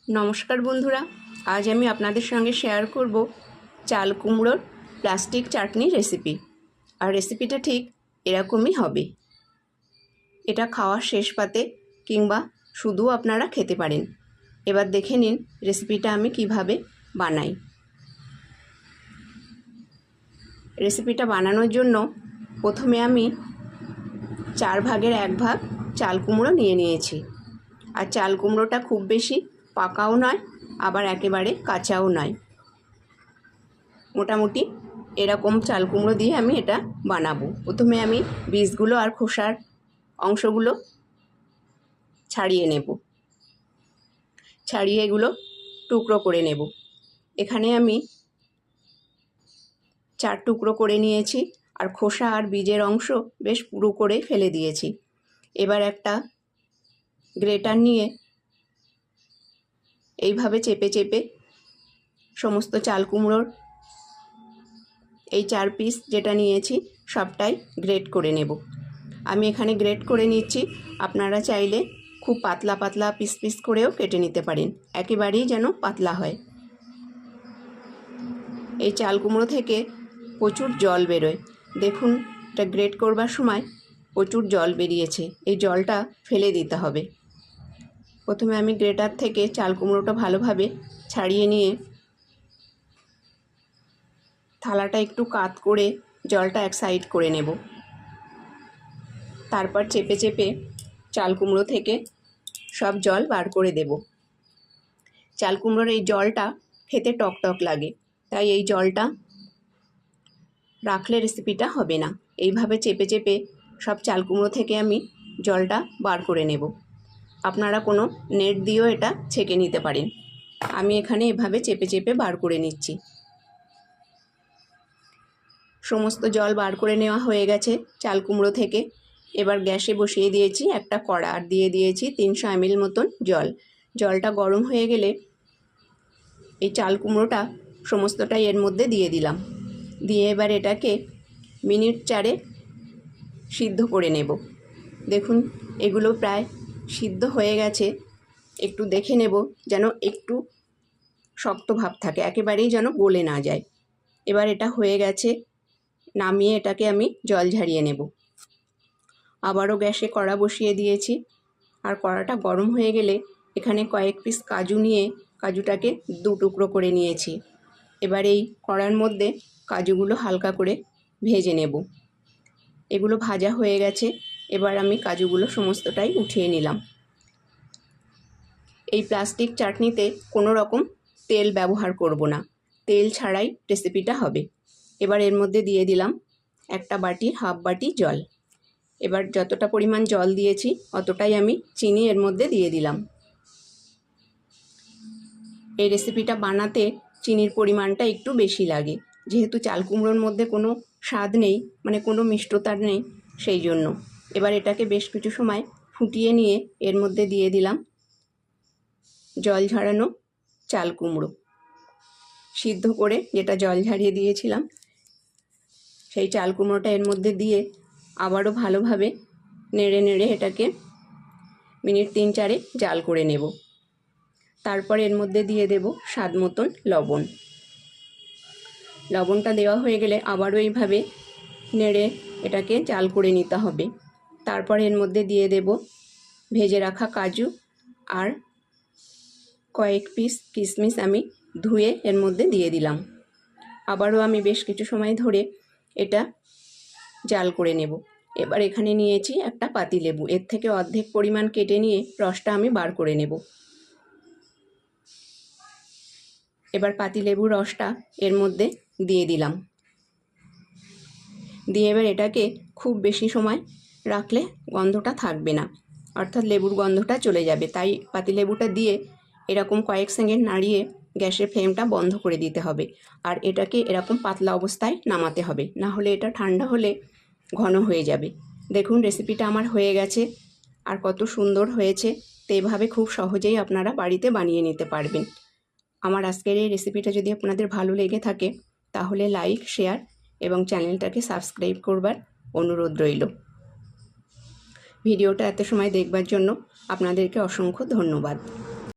নমস্কার বন্ধুরা, আজ আমি আপনাদের সঙ্গে শেয়ার করব চাল কুমড়োর প্লাস্টিক চাটনি রেসিপি। আর রেসিপিটা ঠিক এরকমই হবে। এটা খাওয়ার শেষ পাতে কিংবা শুধু আপনারা খেতে পারেন। এবার দেখে নিন রেসিপিটা আমি কিভাবে বানাই। রেসিপিটা বানানোর জন্য প্রথমে আমি 4 ভাগের 1 ভাগ চাল কুমড়ো নিয়ে নিয়েছি। আর চাল কুমড়োটা খুব বেশি পাকাও নয়, আবার একেবারে কাঁচাও নয়, মোটামুটি এরকম চাল কুমড়ো দিয়ে আমি এটা বানাবো। প্রথমে আমি বীজগুলো আর খোসার অংশগুলো ছাড়িয়ে নেব, ছাড়িয়ে এগুলো টুকরো করে নেব। এখানে আমি 4 টুকরো করে নিয়েছি, আর খোসা আর বীজের অংশ বেশ পুরো করে ফেলে দিয়েছি। এবার একটা গ্রেটার নিয়ে এইভাবে চেপে চেপে সমস্ত চাল কুমড়োর এই 4 পিস যেটা নিয়েছি সবটাই গ্রেট করে নেব। আমি এখানে গ্রেট করে নিচ্ছি, আপনারা চাইলে খুব পাতলা পাতলা পিস পিস করেও কেটে নিতে পারেন, একেবারেই যেন পাতলা হয়। এই চাল কুমড়ো থেকে প্রচুর জল বেরোয়, দেখুন এটা গ্রেট করবার সময় প্রচুর জল বেরিয়েছে, এই জলটা ফেলে দিতে হবে। প্রথমে আমি গ্রেটার থেকে চাল কুমড়োটা ভালোভাবে ছাড়িয়ে নিয়ে থালাটা একটু কাত করে জলটা এক সাইড করে নেব। তারপর চেপে চেপে চাল কুমড়ো থেকে সব জল বার করে দেব। চাল কুমড়োর এই জলটা খেতে টক টক লাগে, তাই এই জলটা রাখলে রেসিপিটা হবে না। এইভাবে চেপে চেপে সব চাল কুমড়ো থেকে আমি জলটা বার করে নেব। আপনারা কোনো নেট দিয়েও এটা ছেঁকে নিতে পারেন। আমি এখানে এভাবে চেপে চেপে বার করে নিচ্ছি। সমস্ত জল বার করে নেওয়া হয়ে গেছে চাল কুমড়ো থেকে। এবার গ্যাসে বসিয়ে দিয়েছি একটা কড়া, আর দিয়ে দিয়েছি 300 ml মতন জল। জলটা গরম হয়ে গেলে এই চাল কুমড়োটা সমস্তটাই এর মধ্যে দিয়ে দিলাম। দিয়ে এবার এটাকে মিনিট 4 সিদ্ধ করে নেব। দেখুন এগুলো প্রায় সিদ্ধ হয়ে গেছে, একটু দেখে নেব যেন একটু শক্ত ভাব থাকে, একেবারেই যেন গলে না যায়। এবার এটা হয়ে গেছে, নামিয়ে এটাকে আমি জল ঝারিয়ে নেব। আবারও গ্যাসে কড়া বসিয়ে দিয়েছি, আর কড়াটা গরম হয়ে গেলে এখানে কয়েক পিস কাজু নিয়ে কাজুটাকে 2 টুকরো করে নিয়েছি। এবার এই কড়ার মধ্যে কাজুগুলো হালকা করে ভেজে নেব। এগুলো ভাজা হয়ে গেছে, এবার আমি কাজুগুলো সমস্তটাই উঠিয়ে নিলাম। এই প্লাস্টিক চাটনিতে কোনো রকম তেল ব্যবহার করব না, তেল ছাড়াই রেসিপিটা হবে। এবার এর মধ্যে দিয়ে দিলাম একটা বাটির হাফ বাটি জল। এবার যতটা পরিমাণ জল দিয়েছি অতটাই আমি চিনি এর মধ্যে দিয়ে দিলাম। এই রেসিপিটা বানাতে চিনির পরিমাণটা একটু বেশি লাগে, যেহেতু চাল কুমড়োর মধ্যে কোনো স্বাদ নেই, মানে কোনো মিষ্টতা নেই, সেই জন্য। এবার এটাকে বেশ কিছু সময় ফুটিয়ে নিয়ে এর মধ্যে দিয়ে দিলাম জল ঝরানো চাল কুমড়ো, সিদ্ধ করে যেটা জল ঝরিয়ে দিয়েছিলাম সেই চাল কুমড়োটা এর মধ্যে দিয়ে আবারও ভালোভাবে নেড়ে নেড়ে এটাকে মিনিট 3-4 জাল করে নেব। তারপর এর মধ্যে দিয়ে দেব স্বাদ মতন লবণ। লবণটা দেওয়া হয়ে গেলে আবারও এইভাবে নেড়ে এটাকে জাল করে নিতে হবে। তারপর এর মধ্যে দিয়ে দেব ভেজে রাখা কাজু, আর কয়েক পিস কিশমিশ আমি ধুয়ে এর মধ্যে দিয়ে দিলাম। আবারও আমি বেশ কিছু সময় ধরে এটা জাল করে নেব। এবার এখানে নিয়েছি একটা পাতিলেবু, এর থেকে অর্ধেক পরিমাণ কেটে নিয়ে রসটা আমি বার করে নেব। এবার পাতিলেবুর রসটা এর মধ্যে দিয়ে দিলাম। দিয়ে এবার এটাকে খুব বেশি সময় রাখলে গন্ধটা থাকবে না, অর্থাৎ লেবুর গন্ধটা চলে যাবে। তাই পাতিলেবুটা দিয়ে এরকম কয়েক সেকেন্ড নাড়িয়ে গ্যাসের ফ্লেমটা বন্ধ করে দিতে হবে। আর এটাকে এরকম পাতলা অবস্থায় নামাতে হবে, না হলে এটা ঠান্ডা হলে ঘন হয়ে যাবে। দেখুন রেসিপিটা আমার হয়ে গেছে, আর কত সুন্দর হয়েছে। তো এভাবে খুব সহজেই আপনারা বাড়িতে বানিয়ে নিতে পারবেন। আমার আজকের এই রেসিপিটা যদি আপনাদের ভালো লেগে থাকে তাহলে লাইক, শেয়ার এবং চ্যানেলটাকে সাবস্ক্রাইব করবার অনুরোধ রইল। ভিডিওটা এত সময় দেখবার জন্য আপনাদেরকে অসংখ্য ধন্যবাদ।